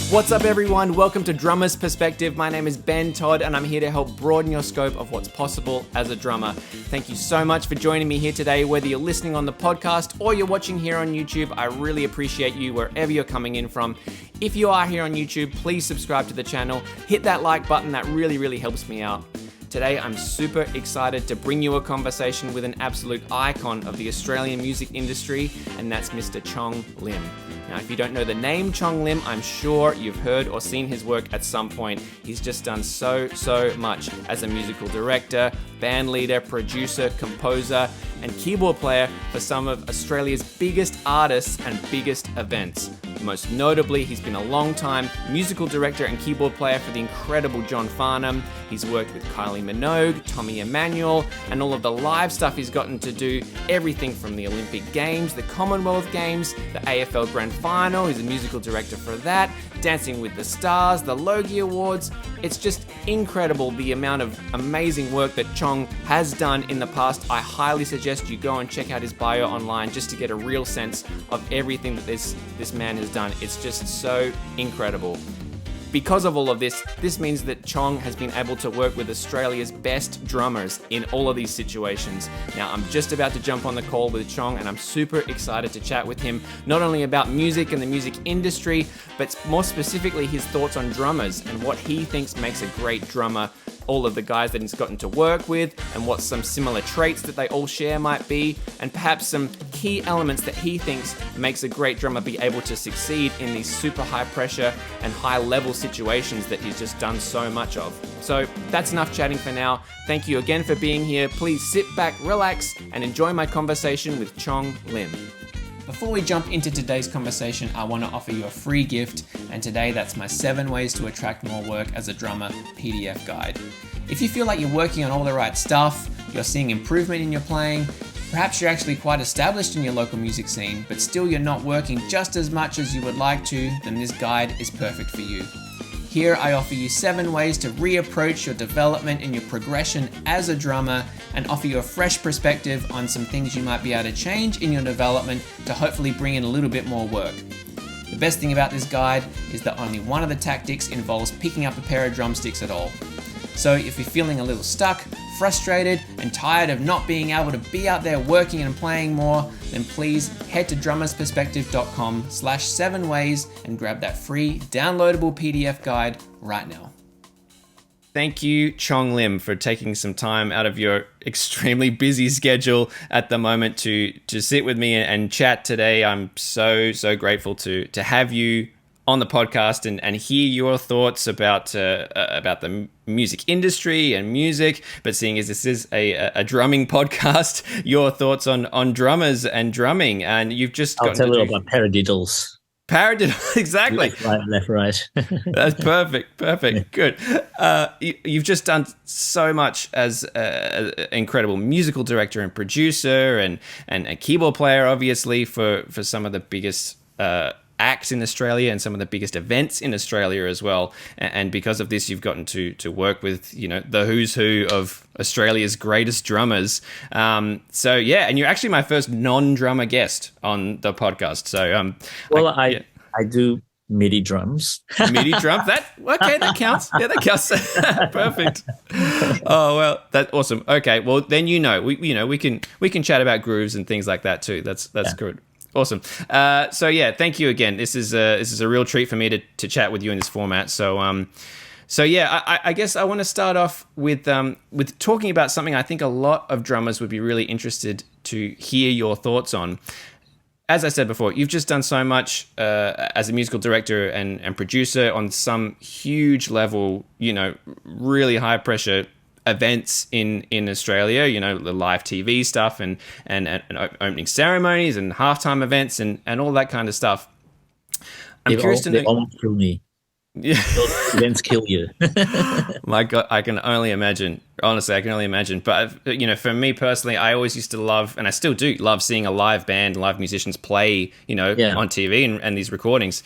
What's up, everyone? Welcome to Drummer's Perspective. My name is Ben Todd, and I'm here to help broaden your scope of what's possible as a drummer. Thank you so much for joining me here today, whether you're listening on the podcast or you're watching here on YouTube. I really appreciate you wherever you're coming in from. If you are here on YouTube, please subscribe to the channel. Hit that like button. That really helps me out. Today, I'm super excited to bring you a conversation with an absolute icon of the Australian music industry, and that's Mr. Chong Lim. Now, if you don't know the name Chong Lim, I'm sure you've heard or seen his work at some point. He's just done so much as a musical director, band leader, producer, composer, and keyboard player for some of Australia's biggest artists and biggest events. Most notably, he's been a long-time musical director and keyboard player for the incredible John Farnham. He's worked with Kylie Minogue, Tommy Emmanuel, and all of the live stuff he's gotten to do, everything from the Olympic Games, the Commonwealth Games, the AFL Grand Final. He's a musical director for that, Dancing with the Stars, the Logie Awards. It's just incredible the amount of amazing work that Chong has done in the past. I highly suggest you go and check out his bio online just to get a real sense of everything that this man has done. It's just so incredible. Because of all of this means that Chong has been able to work with Australia's best drummers in all of these situations. Now, I'm just about to jump on the call with Chong, and I'm super excited to chat with him, not only about music and the music industry, but more specifically his thoughts on drummers and what he thinks makes a great drummer, all of the guys that he's gotten to work with, and what some similar traits that they all share might be, and perhaps some key elements that he thinks makes a great drummer be able to succeed in these super high pressure and high level situations that he's just done so much of. So that's enough chatting for now. Thank you again for being here. Please sit back, relax, and enjoy my conversation with Chong Lim. Before we jump into today's conversation, I want to offer you a free gift, and today that's my 7 ways to attract more work as a drummer PDF guide. If you feel like you're working on all the right stuff, you're seeing improvement in your playing, perhaps you're actually quite established in your local music scene, but still you're not working just as much as you would like to, then this guide is perfect for you. Here I offer you 7 ways to reapproach your development and your progression as a drummer, and offer you a fresh perspective on some things you might be able to change in your development to hopefully bring in a little bit more work. The best thing about this guide is that only one of the tactics involves picking up a pair of drumsticks at all. So if you're feeling a little stuck, frustrated, and tired of not being able to be out there working and playing more, then please head to drummersperspective.com/7 ways and grab that free downloadable PDF guide right now. Thank you, Chong Lim, for taking some time out of your extremely busy schedule at the moment to sit with me and chat today. I'm so grateful to have you on the podcast and hear your thoughts about the music industry and music, but seeing as this is a drumming podcast, your thoughts on drummers and drumming, and you've just I'll tell you about paradiddles. Paradiddle, exactly. Left, right. That's perfect. Good. You've just done so much as an incredible musical director and producer and a keyboard player, obviously, for some of the biggest acts in Australia and some of the biggest events in Australia as well. And because of this, you've gotten to work with, the who's who of Australia's greatest drummers. So yeah, and you're actually my first non-drummer guest on the podcast. So I do MIDI drums. MIDI drums? That counts. Yeah, that counts. Perfect. Oh well, that's awesome. Okay, well then we can chat about grooves and things like that too. That's good. Awesome. So yeah, thank you again. This is a real treat for me to chat with you in this format. So yeah, I guess I want to start off with talking about something I think a lot of drummers would be really interested to hear your thoughts on. As I said before, you've just done so much as a musical director and producer on some huge level, really high pressure events in Australia, the live TV stuff and opening ceremonies and halftime events and all that kind of stuff. I'm curious to know. They almost kill me. Yeah. Those events kill you. My God, I can only imagine. Honestly, I can only imagine. But, for me personally, I always used to love, and I still do love seeing a live band, live musicians play, on TV and these recordings.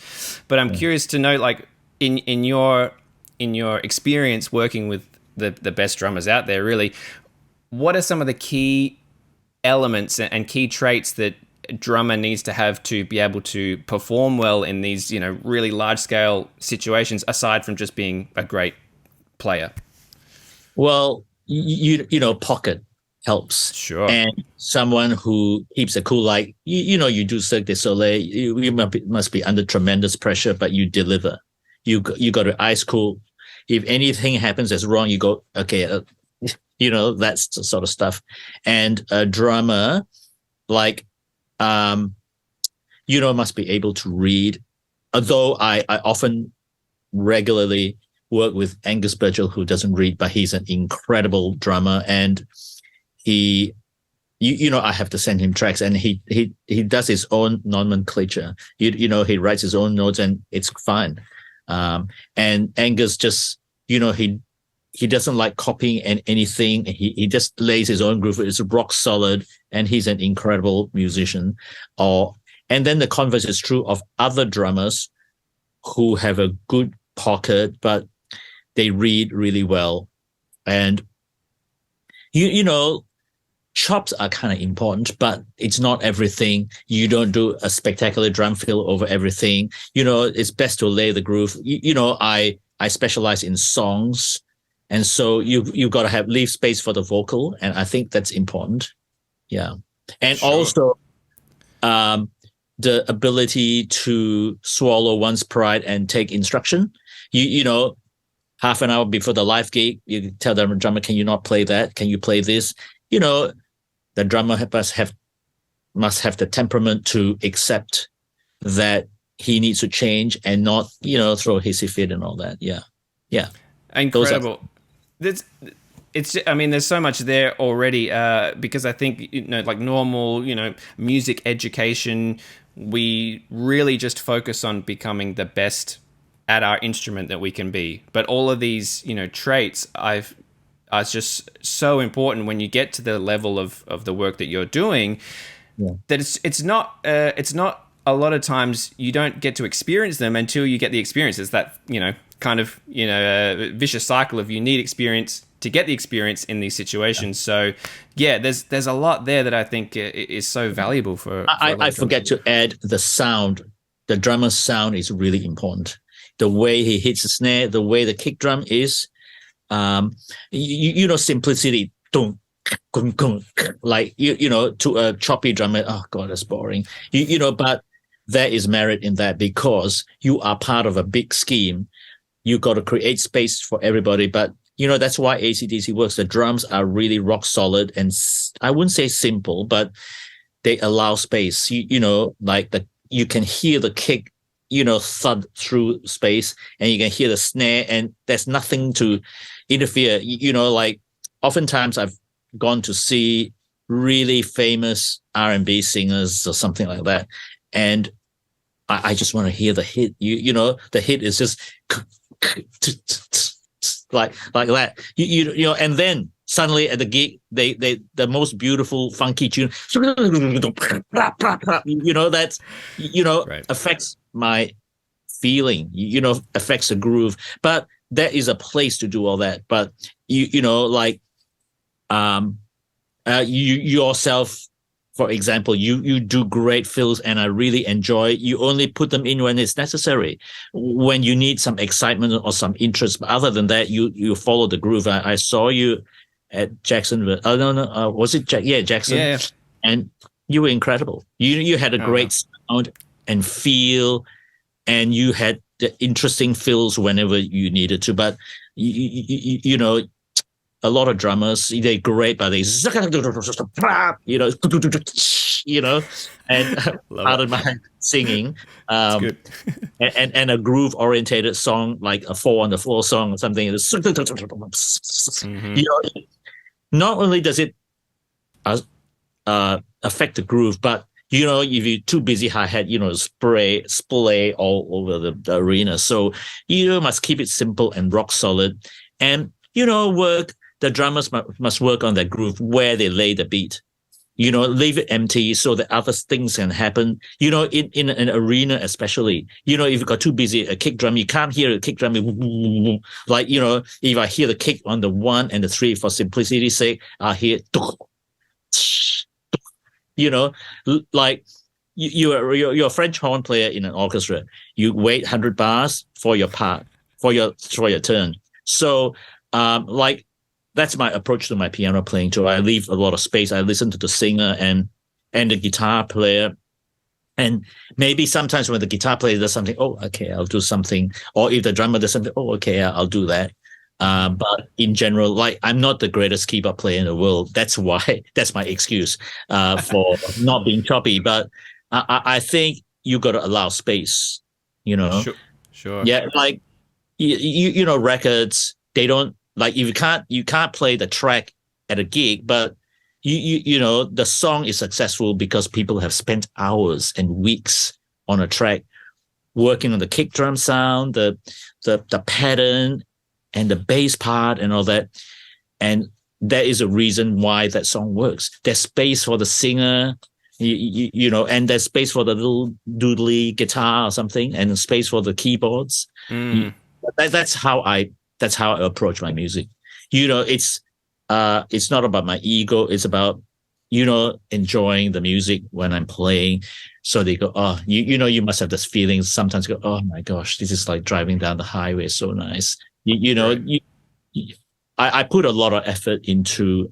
But I'm curious to know, like, in your experience working with the best drummers out there, really, what are some of the key elements and key traits that drummer needs to have to be able to perform well in these, really large scale situations, aside from just being a great player? Well, pocket helps. Sure. And someone who keeps a cool, like, you do Cirque du Soleil, you must be under tremendous pressure, but you deliver. You got to ice cool. If anything happens that's wrong, you go, okay, that's the sort of stuff. And a drummer, like, must be able to read. Although I often regularly work with Angus Birchall, who doesn't read, but he's an incredible drummer. And he, I have to send him tracks, and he does his own nomenclature. He writes his own notes, and it's fine. And Angus just, he doesn't like copying anything. He just lays his own groove. It's rock solid, and he's an incredible musician. And then the converse is true of other drummers who have a good pocket, but they read really well. And, chops are kind of important, but it's not everything. You don't do a spectacular drum fill over everything. It's best to lay the groove. I specialize in songs. And so you've got to leave space for the vocal. And I think that's important. Yeah. And sure. Also, the ability to swallow one's pride and take instruction. Half an hour before the live gig, you tell the drummer, can you not play that? Can you play this? The drummer must have the temperament to accept that he needs to change and not, throw a hissy fit and all that. Yeah. Yeah. Incredible. There's so much there already, because I think, like normal, music education, we really just focus on becoming the best at our instrument that we can be. But all of these, traits are just so important when you get to the level of the work that you're doing. Yeah. That it's not a lot of times you don't get to experience them until you get the experience. It's that, vicious cycle of you need experience to get the experience in these situations. So yeah, there's a lot there that I think is so valuable for I forget to add the sound. The drummer's sound is really important. The way he hits the snare, the way the kick drum is, simplicity. Like, to a choppy drummer, oh God, that's boring. But there is merit in that because you are part of a big scheme. You got to create space for everybody. But, that's why AC/DC works. The drums are really rock solid, and I wouldn't say simple, but they allow space. You can hear the kick, thud through space, and you can hear the snare, and there's nothing to interfere. Like oftentimes I've gone to see really famous R&B singers or something like that, and I just want to hear the hit. The hit is just like that. And then suddenly at the gig, they the most beautiful funky tune. That's right. Affects my feeling. Affects the groove. But there is a place to do all that. But you yourself, for example, you do great fills, and I really enjoy. You only put them in when it's necessary, when you need some excitement or some interest. But other than that, you follow the groove. I saw you at Jacksonville. Oh no, was it Jackson? Yeah. And you were incredible. You had a great sound and feel, and you had the interesting fills whenever you needed to. But a lot of drummers, they're great, but they, and part of my singing, good. and a groove orientated song, like a 4-on-the-floor song or something. Not only does it affect the groove, but if you're too busy hi-hat, splay all over the arena. So you must keep it simple and rock solid, and the drummers must work on that groove where they lay the beat. Leave it empty so that other things can happen. In an arena especially, if you've got too busy a kick drum, you can't hear a kick drum. Like, if I hear the kick on the 1 and the 3 for simplicity's sake, I hear, Like you're a French horn player in an orchestra. You wait 100 bars for your part, for your turn. So, like that's my approach to my piano playing too. I leave a lot of space. I listen to the singer and the guitar player. And maybe sometimes when the guitar player does something, oh, okay, I'll do something. Or if the drummer does something, oh, okay, I'll do that. But in general, like I'm not the greatest keyboard player in the world. That's why that's my excuse for not being choppy. But I think you got to allow space. Sure. Yeah, like records. They don't like if you can't play the track at a gig, but the song is successful because people have spent hours and weeks on a track working on the kick drum sound, the pattern, and the bass part and all that. And that is a reason why that song works. There's space for the singer, and there's space for the little doodly guitar or something, and space for the keyboards. That's how I approach my music. It's not about my ego. It's about, enjoying the music when I'm playing. So they go, oh, you must have this feeling. Sometimes go, oh my gosh, this is like driving down the highway. So nice. Right. I put a lot of effort into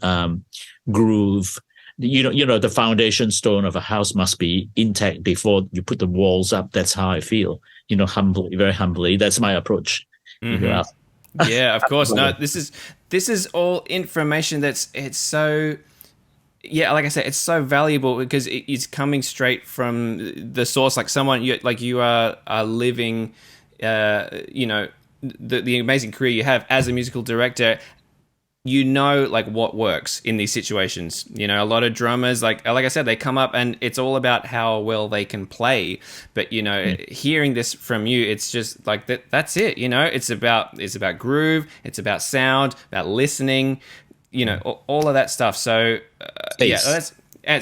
groove. The foundation stone of a house must be intact before you put the walls up. That's how I feel. Humbly, very humbly. That's my approach. Mm-hmm. Yeah, of course. No, this is all information it's so, yeah, like I said, it's so valuable because it's coming straight from the source. Like someone you are living, the amazing career you have as a musical director. Like what works in these situations. A lot of drummers, like I said, they come up and it's all about how well they can play. But hearing this from you, it's just like that's it. It's about groove, it's about sound, about listening. All of that stuff. So space.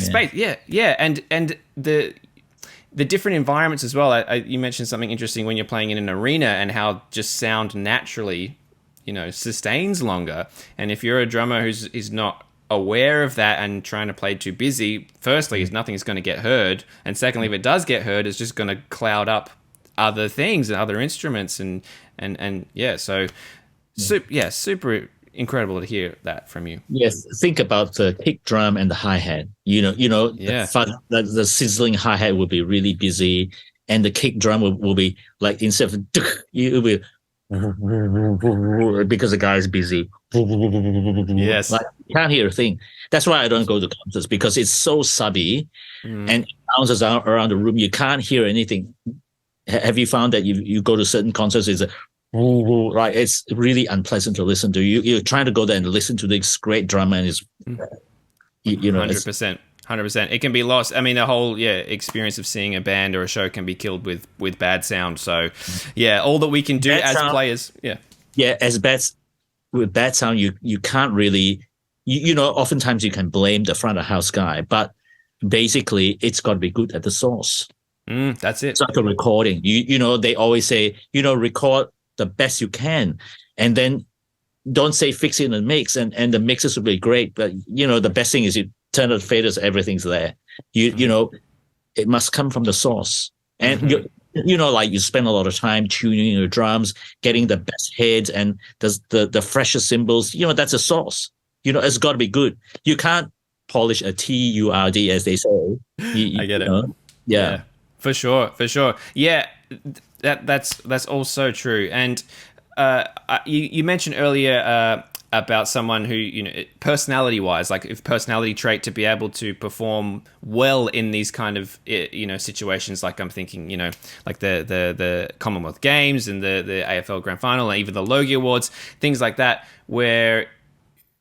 Space. Yeah, and the different environments as well. You mentioned something interesting when you're playing in an arena and how just sound naturally sustains longer. And if you're a drummer who's not aware of that and trying to play too busy, firstly, nothing's going to get heard. And secondly, if it does get heard, it's just going to cloud up other things and other instruments. And yeah, so super incredible to hear that from you. Yes. Think about the kick drum and the hi-hat. The sizzling hi-hat will be really busy and the kick drum will be like, instead of it will be because the guy is busy. Yes. Like, you can't hear a thing. That's why I don't go to concerts, because it's so subby and it bounces around the room. You can't hear anything. Have you found that you go to certain concerts, right? It's really unpleasant to listen to. You're trying to go there and listen to this great drummer and it's 100%. 100%. It can be lost. I mean, the whole experience of seeing a band or a show can be killed with bad sound. So, all that we can do bad as sound, players. With bad sound, you can't really. Oftentimes you can blame the front of house guy, but basically it's got to be good at the source. That's it. It's like a recording. They always say record the best you can, and then don't say fix it in the mix, and the mixes will be great. But the best thing is you turn on the faders, everyth's there. It must come from the source. And like you spend a lot of time tuning your drums, getting the best heads and the freshest cymbals. That's a source. It's got to be good. You can't polish a TURD, as they say. I get it. Yeah. For sure. Yeah, that's also true. And you mentioned earlier about someone who, personality-wise, like if personality trait to be able to perform well in these kind of, situations, like I'm thinking, like the Commonwealth Games and the AFL Grand Final and even the Logie Awards, things like that, where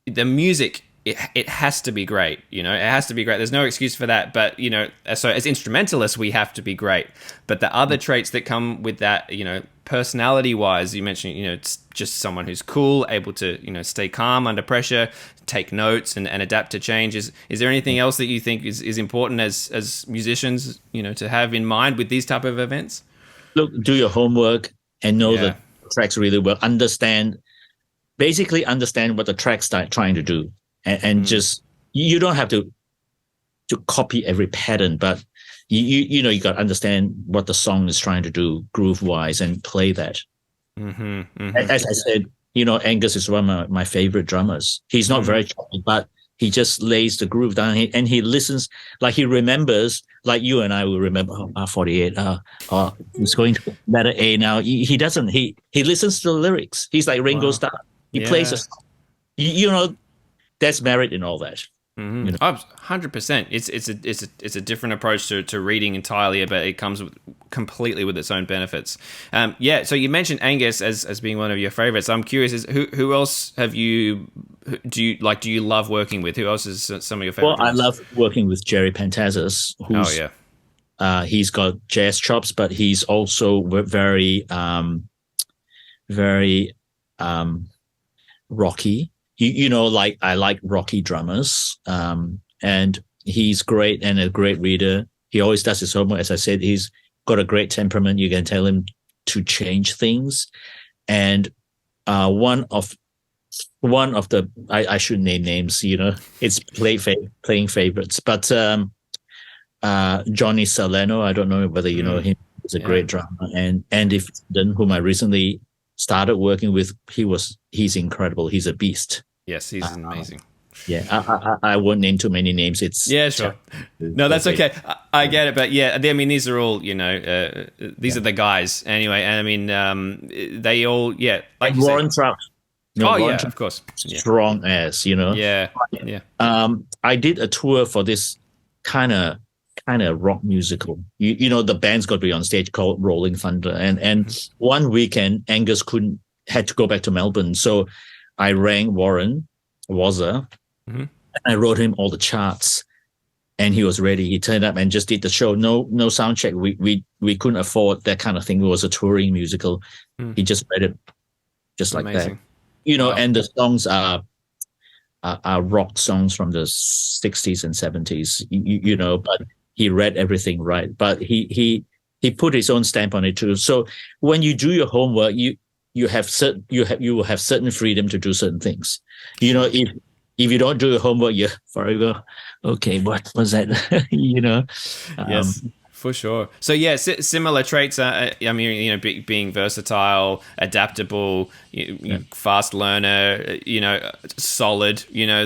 the music, it has to be great, it has to be great. There's no excuse for that. But, so as instrumentalists, we have to be great. But the other traits that come with that, personality-wise, you mentioned, it's just someone who's cool, able to, stay calm under pressure, take notes and adapt to change. Is there anything else that you think is important as musicians, to have in mind with these type of events? Look, do your homework and know the tracks really well. Basically understand what the track's trying to do. And just, you don't have to to copy every pattern, but you know, you got to understand what the song is trying to do groove wise and play that. As I said, you know, Angus is one of my favorite drummers. He's not very choppy, but he just lays the groove down, and he listens, like he remembers, like you and I will remember, R48, he's going to letter A now. He doesn't. He listens to the lyrics. He's like Ringo Starr. He plays a song. You know, there's merit in all that. You know? 100%. It's a different approach to reading entirely, but it comes completely with its own benefits. So you mentioned Angus as being one of your favorites. I'm curious, who else do you love working with? Who else is some of your favorites? Well, I love working with Jerry Pantazis. He's got jazz chops, but he's also very rocky. You know, like I like rocky drummers, and he's great and a great reader. He always does his homework. As I said, he's got a great temperament. You can tell him to change things. And one of the I shouldn't name names. You know, it's playing favorites. But Johnny Salerno, I don't know whether you know him. He's a great drummer. And Andy Findon, whom I recently started working with, he's incredible. He's a beast. Yes, he's amazing. Yeah, I won't name too many names. Sure. No, that's okay. I get it, but yeah, I mean, these are all, you know, these are the guys anyway. And I mean, they all, like Warren Trout. Warren Trout, of course. Strong as, you know. Yeah. I did a tour for this kind of rock musical. You know, the band's got to be on stage called Rolling Thunder, and one weekend Angus had to go back to Melbourne, so I rang Warren Wazza, and I wrote him all the charts, and he was ready. He turned up and just did the show. No sound check. We couldn't afford that kind of thing. It was a touring musical. He just read it just like that. You know, and the songs are rock songs from the 60s and 70s. You know, but he read everything right. But he put his own stamp on it too. So when you do your homework, you will have certain freedom to do certain things. You know, if you don't do your homework, you're forever, okay, what was that? You know? Yes, for sure. So similar traits. I mean, you know, being versatile, adaptable, fast learner, you know, solid, you know,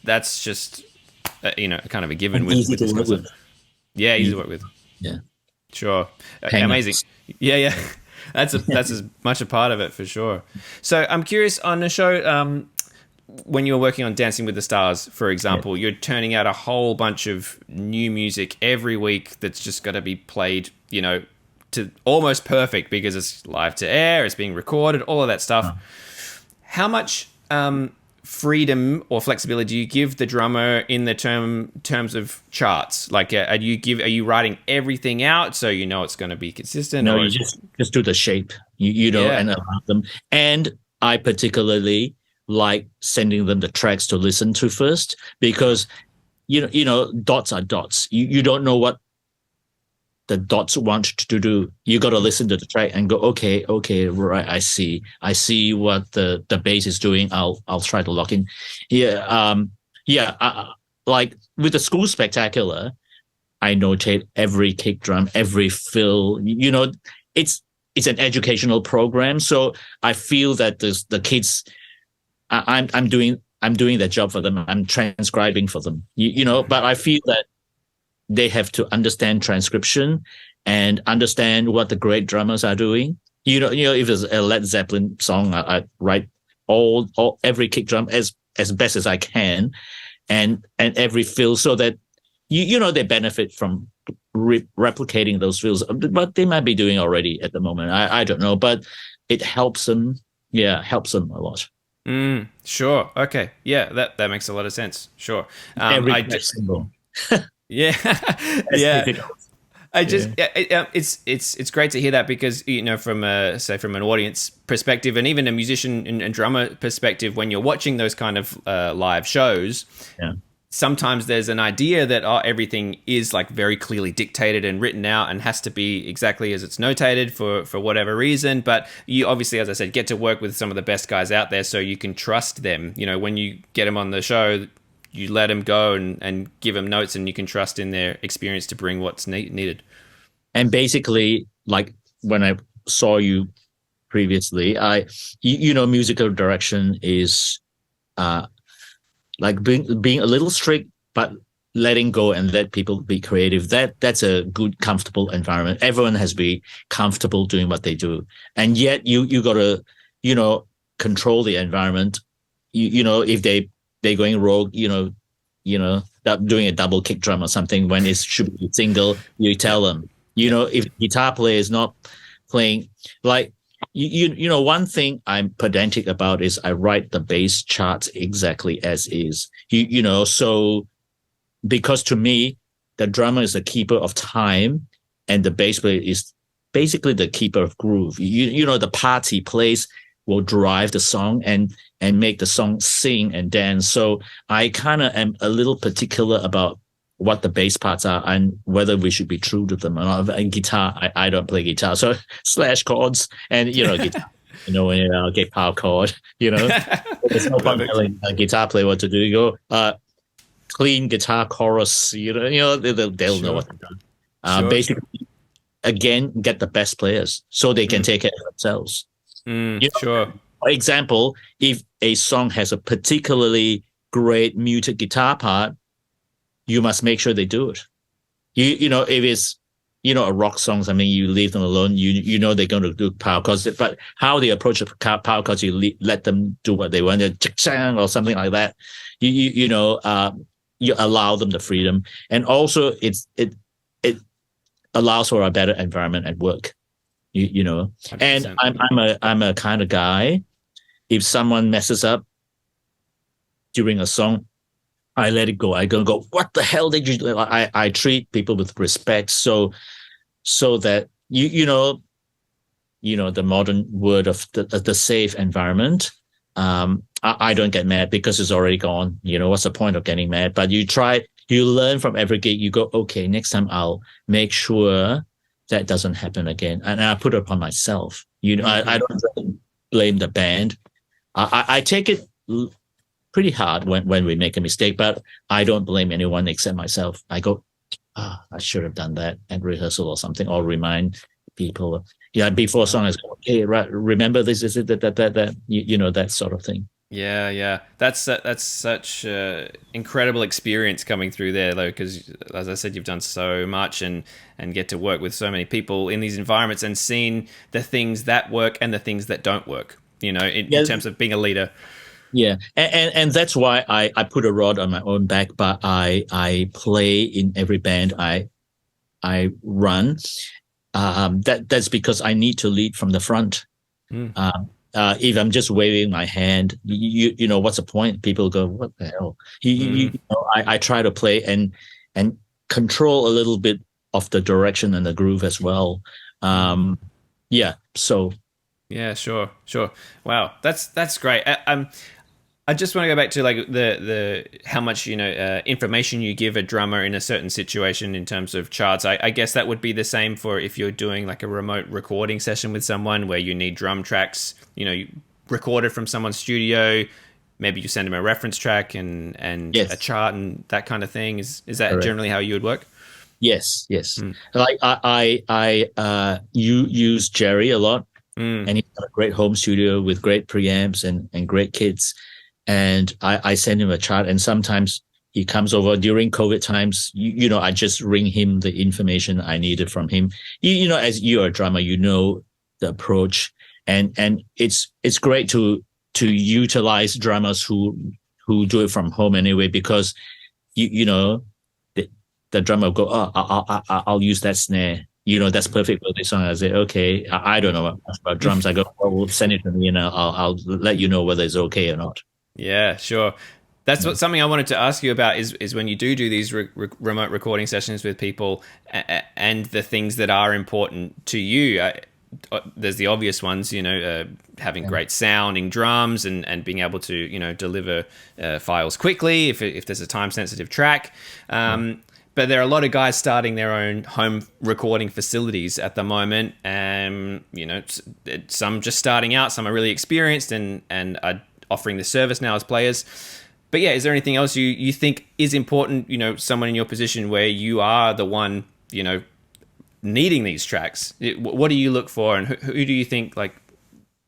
that's just, you know, kind of a given with easy to work with. Yeah, easy to work with. Yeah. Sure. Amazing. Yeah. That's as much a part of it for sure. So I'm curious, on the show, when you're working on Dancing with the Stars, for example, you're turning out a whole bunch of new music every week that's just got to be played, you know, to almost perfect because it's live to air, it's being recorded, all of that stuff. How much freedom or flexibility do you give the drummer in the terms of charts? Like, are you writing everything out so you know it's going to be consistent? No, you just do the shape, you know, and allow them. And I particularly like sending them the tracks to listen to first, because you know dots are dots. You don't know what the dots want to do. You got to listen to the track and go, okay, right, I see what the bass is doing. I'll try to lock in. Like with the school spectacular, I notate every kick drum, every fill. You know, it's an educational program, so I feel that the kids, I'm doing their job for them. I'm transcribing for them. You know, but I feel that they have to understand transcription and understand what the great drummers are doing. You know, if it's a Led Zeppelin song, I write every kick drum as best as I can, and every fill, so that you know they benefit from replicating those fills. But they might be doing already at the moment. I don't know, but it helps them. Yeah, helps them a lot. Sure. Okay. Yeah, that makes a lot of sense. Sure. Every symbol. Yeah. It's great to hear that, because, you know, from an audience perspective, and even a musician and drummer perspective, when you're watching those kind of live shows, sometimes there's an idea that everything is like very clearly dictated and written out and has to be exactly as it's notated for whatever reason. But you obviously, as I said, get to work with some of the best guys out there, so you can trust them. You know, when you get them on the show, you let them go and give them notes, and you can trust in their experience to bring what's needed. And basically, like when I saw you previously, musical direction is like being a little strict, but letting go and let people be creative. That's a good, comfortable environment. Everyone has to be comfortable doing what they do, and yet you gotta control the environment. If they're going rogue, that doing a double kick drum or something when it should be single, you tell them. If guitar player is not playing, like one thing I'm pedantic about is I write the bass charts exactly as is. So because to me, the drummer is the keeper of time, and the bass player is basically the keeper of groove. The parts he plays will drive the song and make the song sing and dance. So I kind of am a little particular about what the bass parts are and whether we should be true to them or not. And guitar, I don't play guitar, so slash chords and guitar. When you get power chord, it's no fun telling a guitar player what to do. You go clean guitar chorus. They'll know what to do. Sure. Basically, again, get the best players so they can take care of themselves. Sure. For example, if a song has a particularly great muted guitar part, you must make sure they do it. If it's a rock song, you leave them alone. They're going to do power chords, but how they approach the power chords, you let them do what they want, or something like that. You allow them the freedom, and also it allows for a better environment at work. 100%. And I'm a kind of guy. If someone messes up during a song, I let it go. I go, what the hell did you do? I treat people with respect, so that the modern word of the safe environment. I don't get mad because it's already gone. What's the point of getting mad? But you learn from every gig. You go, okay, next time I'll make sure that doesn't happen again, and I put it upon myself. I don't blame the band. I take it pretty hard when we make a mistake, but I don't blame anyone except myself. I go, I should have done that at rehearsal or something, or remind people. Before a song, I go, okay, right, remember this, is it that, that sort of thing. Yeah. That's such incredible experience coming through there, though, because as I said, you've done so much and get to work with so many people in these environments and seen the things that work and the things that don't work. In terms of being a leader. Yeah, and that's why I put a rod on my own back, but I play in every band I run. That's because I need to lead from the front. If I'm just waving my hand, what's the point? People go, what the hell? I try to play and control a little bit of the direction and the groove as well. So. Yeah, sure. Wow, that's great. I just want to go back to like the how much information you give a drummer in a certain situation in terms of charts. I guess that would be the same for if you're doing like a remote recording session with someone where you need drum tracks, recorded from someone's studio. Maybe you send them a reference track and yes. a chart and that kind of thing. Is that Correct. Generally how you would work? Yes. Like I use Jerry a lot. And he's got a great home studio with great preamps and great kits. And I send him a chart, and sometimes he comes over during COVID times. I just ring him the information I needed from him. As you're a drummer, the approach, and it's great to utilize drummers who do it from home anyway, because the drummer will go, I'll use that snare. That's perfect for this song. I say, okay, I don't know much about drums. I go, well, send it to me and I'll let you know whether it's okay or not. Yeah, sure. That's something I wanted to ask you about is when you do these remote recording sessions with people and the things that are important to you. There's the obvious ones, having great sounding drums and being able to, deliver files quickly if there's a time-sensitive track. But there are a lot of guys starting their own home recording facilities at the moment. Some just starting out, some are really experienced and are offering the service now as players. but yeah, is there anything else you think is important? You know, someone in your position where you are the one, you know, needing these tracks. What do you look for, and who do you think like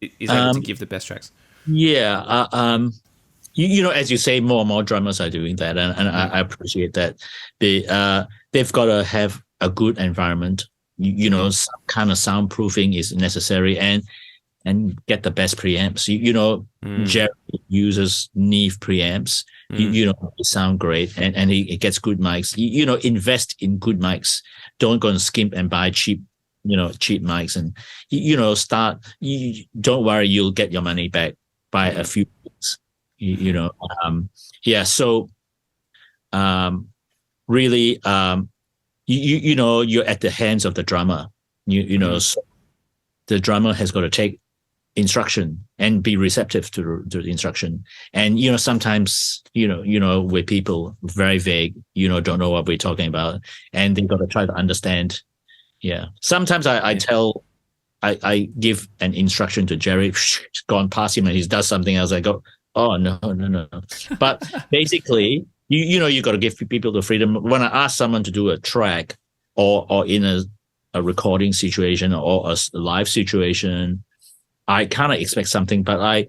is able to give the best tracks? Yeah. You know, as you say, more and more drummers are doing that, and I appreciate that. They've got to have a good environment. You know, some kind of soundproofing is necessary, and get the best preamps. You know, Jerry uses Neve preamps. You know, they sound great, and he gets good mics. You know, invest in good mics. Don't go and skimp and buy cheap mics, and you know, don't worry, you'll get your money back by a few weeks. You know, yeah. So, really, you know, you're at the hands of the drummer. You know, so the drummer has got to take instruction and be receptive to the instruction. And you know, sometimes you know, with people very vague, you know, don't know what we're talking about, and they got to try to understand. Yeah. Sometimes I give an instruction to Jerry, gone past him, and he does something else. I go, oh no. But basically, you know, you got to give people the freedom. When I ask someone to do a track or in a recording situation or a live situation, I kind of expect something, but I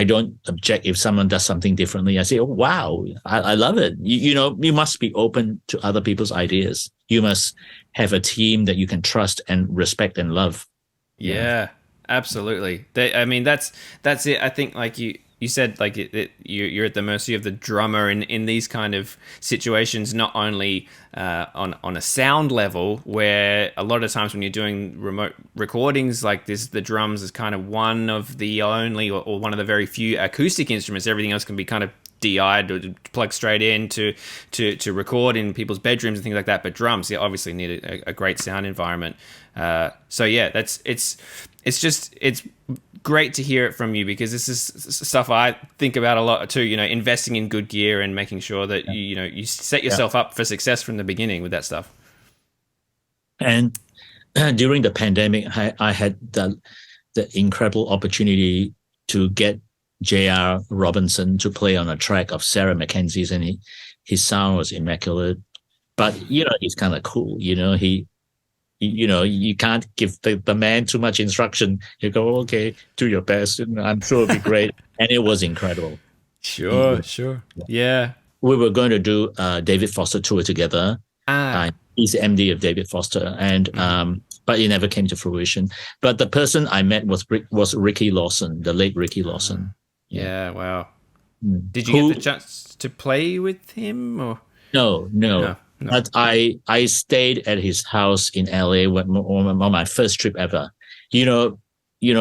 don't object if someone does something differently. I say, oh, wow, I love it. You know, you must be open to other people's ideas. You must have a team that you can trust and respect and love. Yeah, absolutely. I mean, that's it. I think, like you said, like you're at the mercy of the drummer in these kind of situations, not only on a sound level, where a lot of times when you're doing remote recordings like this, the drums is kind of one of the only or one of the very few acoustic instruments. Everything else can be kind of DI'd or plugged straight in to record in people's bedrooms and things like that. But drums, yeah, obviously need a great sound environment. So yeah, it's great to hear it from you, because this is stuff I think about a lot too. You know, investing in good gear and making sure that you set yourself up for success from the beginning with that stuff. And during the pandemic, I had the incredible opportunity to get J.R. Robinson to play on a track of Sarah Mackenzie's, and his sound was immaculate. But you know, he's kind of cool. You know, you know, you can't give the man too much instruction. You go, okay, do your best, and I'm sure it'll be great. And it was incredible. Sure. Yeah. We were going to do David Foster tour together. He's the MD of David Foster, and but it never came to fruition. But the person I met was Ricky Lawson, the late Ricky Lawson. Yeah. Wow. Did you get the chance to play with him, or? No. But I stayed at his house in LA on my first trip ever. You know,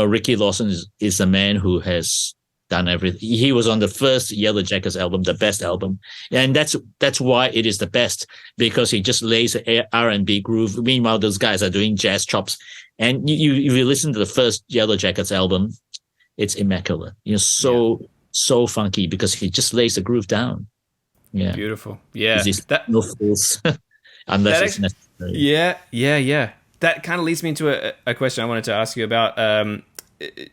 Ricky Lawson is a man who has done everything. He was on the first Yellow Jackets album, the best album, and that's why it is the best, because he just lays an R&B groove. Meanwhile, those guys are doing jazz chops, and if you listen to the first Yellow Jackets album, it's immaculate. You know, so funky, because he just lays the groove down. Yeah, beautiful. Yeah, no fools unless it's necessary. Yeah. That kind of leads me into a question I wanted to ask you about.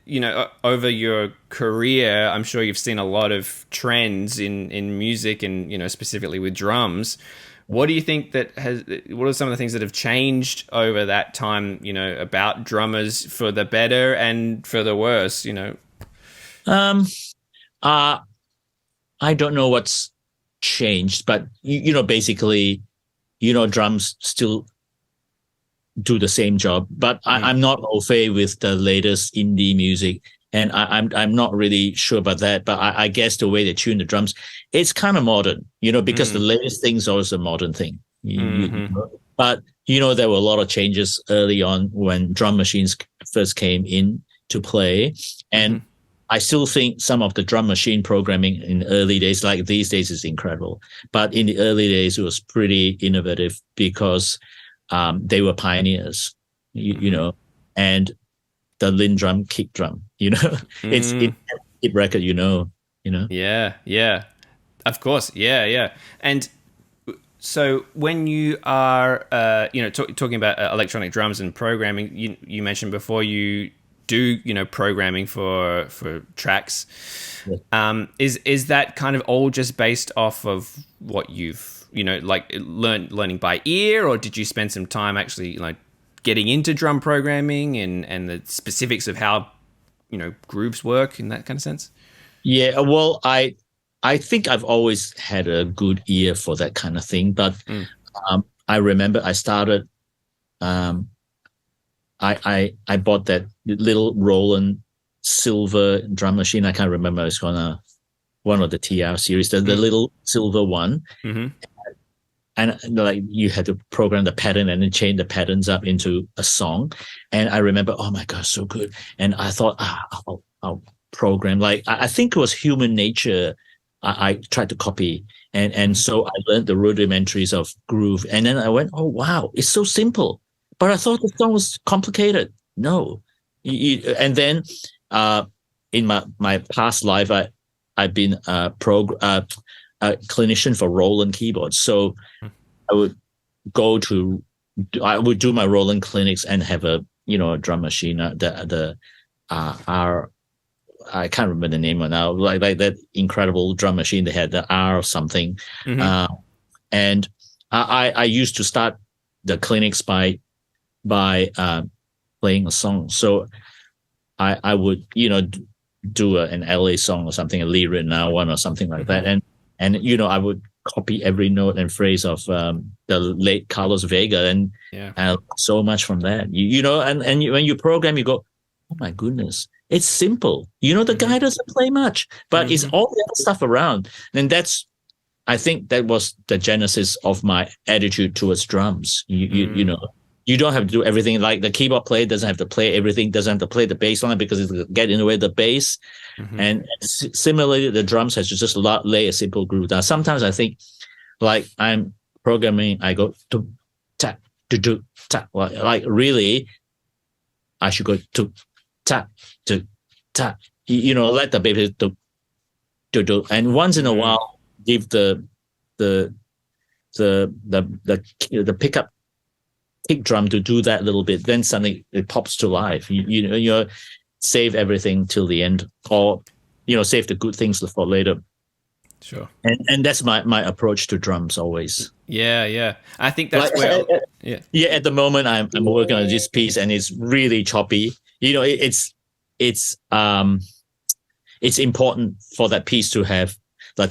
You know, over your career, I'm sure you've seen a lot of trends in music, and you know, specifically with drums. What do you think what are some of the things that have changed over that time? You know, about drummers for the better and for the worse. You know, I don't know what's changed, but you know, basically, you know, drums still do the same job, but I'm not au fait with the latest indie music, and I'm not really sure about that. But I guess the way they tune the drums, it's kind of modern, you know, because the latest thing is always a modern thing. But you know, there were a lot of changes early on when drum machines first came in to play, and I still think some of the drum machine programming in early days, like these days, is incredible. But in the early days, it was pretty innovative, because they were pioneers, you know, and the Lin drum, kick drum, you know, it's hit record, you know. Yeah, of course. Yeah. And so when you are, you know, talking about electronic drums and programming, you mentioned before you do, programming for tracks. Is that kind of all just based off of what you've, like learning by ear, or did you spend some time actually like getting into drum programming and the specifics of how, grooves work in that kind of sense? Yeah, well, I think I've always had a good ear for that kind of thing, but I remember I started. I bought that little Roland silver drum machine. I can't remember. It's called one of the TR series, the little silver one. Mm-hmm. And like you had to program the pattern and then change the patterns up into a song. And I remember, oh my God, so good. And I thought, I'll program. Like I think it was human nature. I tried to copy. And so I learned the rudimentaries of groove. And then I went, oh, wow, it's so simple. But I thought the song was complicated. No. And then in my past life, I've been a clinician for Roland keyboards. So I would do my Roland clinics and have a drum machine. I can't remember the name now. Like that incredible drum machine they had, the R something. Mm-hmm. And I used to start the clinics by playing a song. So I would do an LA song or something, a Lee Ritenour one or something like that, and I would copy every note and phrase of the late Carlos Vega, and so much from that. And when you program, you go, oh my goodness, it's simple. The guy doesn't play much, but it's all the other stuff around, and I think that was the genesis of my attitude towards drums. You don't have to do everything. Like the keyboard player doesn't have to play everything, doesn't have to play the bass line because it'll get in the way of the bass. Mm-hmm. And similarly, the drums has to just lay a simple groove down. Sometimes I think, like I'm programming, I go to tap, to tap. Like really, I should go to tap, let the baby do. And once in a while, give the pickup kick drum to do that little bit, then suddenly it pops to life. You save everything till the end, or save the good things for later. Sure. And that's my approach to drums always. Yeah. I think that's where. At the moment I'm working on this piece and it's really choppy. It's important for that piece to have like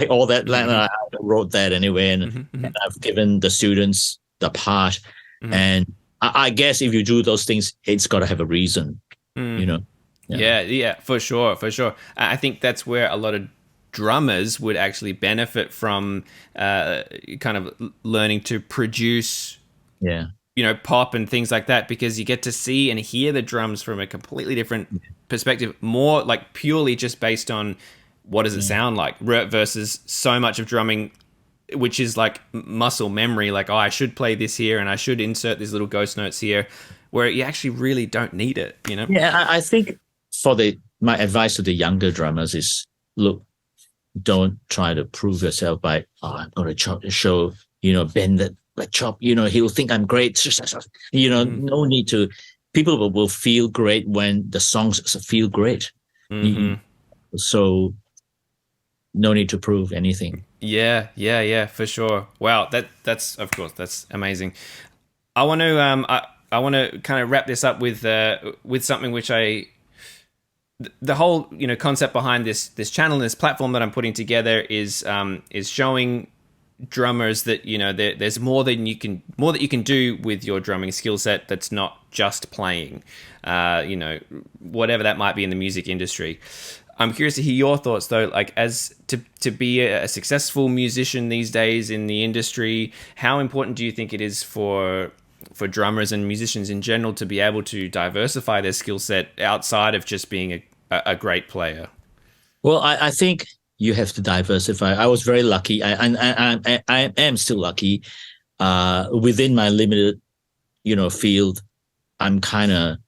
all that. Mm-hmm. I wrote that anyway, and I've given the students the part, and I guess if you do those things, it's got to have a reason. Yeah, for sure. I think that's where a lot of drummers would actually benefit from kind of learning to produce pop and things like that, because you get to see and hear the drums from a completely different perspective, more like purely just based on what does it sound like versus so much of drumming which is like muscle memory, like, oh, I should play this here and I should insert these little ghost notes here, where you actually really don't need it, Yeah, I think my advice to the younger drummers is, look, don't try to prove yourself by, I'm going to show, Ben that like chop, he'll think I'm great. No need to. People will feel great when the songs feel great. Mm-hmm. So no need to prove anything. Yeah, for sure. Wow, that's of course, that's amazing. I want to kind of wrap this up with something which the whole concept behind this channel and this platform that I'm putting together is showing drummers that there's more that you can do with your drumming skill set that's not just playing, whatever that might be in the music industry. I'm curious to hear your thoughts, though, like as to be a successful musician these days in the industry. How important do you think it is for drummers and musicians in general to be able to diversify their skill set outside of just being a great player? Well, I think you have to diversify. I was very lucky. I am still lucky. Within my limited, field, I'm kind of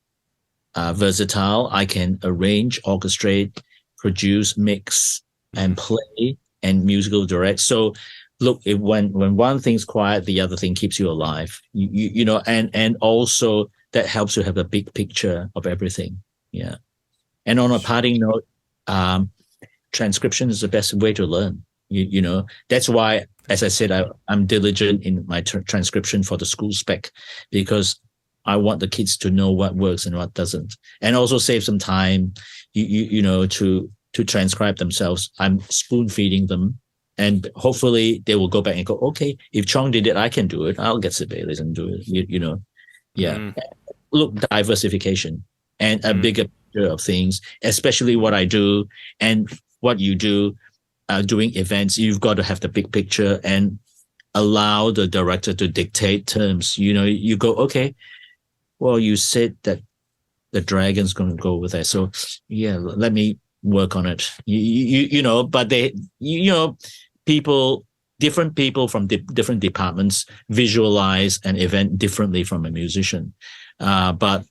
versatile. I can arrange, orchestrate, produce, mix, and play, and musical direct. So, look, when one thing's quiet, the other thing keeps you alive. And also that helps you have a big picture of everything. Yeah. And on a parting note, transcription is the best way to learn. You know, that's why, as I said, I'm diligent in my transcription for the school spec, because I want the kids to know what works and what doesn't, and also save some time, you know, to transcribe themselves. I'm spoon feeding them, and hopefully they will go back and go, okay, if Chong did it, I can do it. I'll get Sibelius and do it. You know, yeah. Look, diversification and a bigger picture of things, especially what I do and what you do. Doing events, you've got to have the big picture and allow the director to dictate terms. You know, you go, okay, well, you said that the dragon's going to go over there, so yeah, let me work on it. You know, but different people from different departments visualize an event differently from a musician, but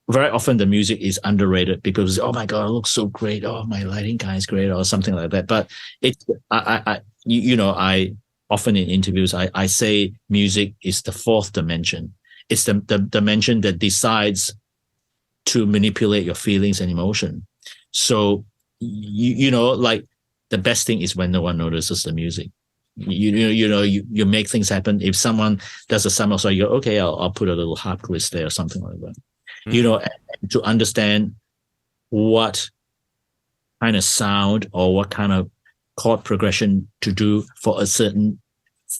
very often the music is underrated because, oh my God, it looks so great. Oh, my lighting guy is great, or something like that. But I often in interviews, I say music is the fourth dimension. It's the dimension that decides to manipulate your feelings and emotion. So, you know, like the best thing is when no one notices the music. You make things happen. If someone does a summer song, you go, okay, I'll put a little harp twist there or something like that. You know, to understand what kind of sound or what kind of chord progression to do for a certain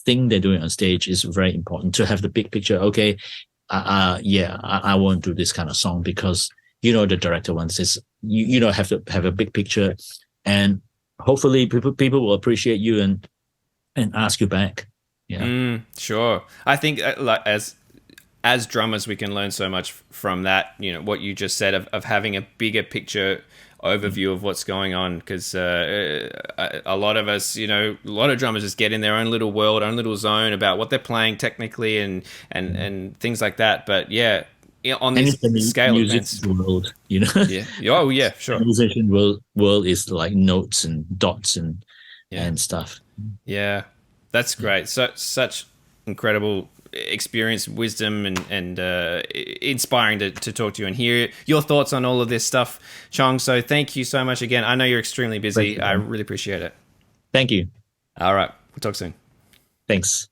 thing they're doing on stage is very important. To have the big picture. Okay, I won't do this kind of song because, you know, the director wants this. You know, have to have a big picture, and hopefully people will appreciate you and ask you back. Yeah, sure. I think like as drummers, we can learn so much from that. You know, what you just said of having a bigger picture overview of what's going on, because a lot of us, you know, a lot of drummers just get in their own little world, own little zone about what they're playing technically and things like that. But yeah, on this scale of events, world, you know, yeah, oh yeah, sure. The musician world is like notes and dots and stuff. Yeah, that's great. So such incredible experience, wisdom, and inspiring to talk to you and hear your thoughts on all of this stuff, Chong. So thank you so much again. I know you're extremely busy. I really appreciate it. Thank you. All right, we'll talk soon. Thanks.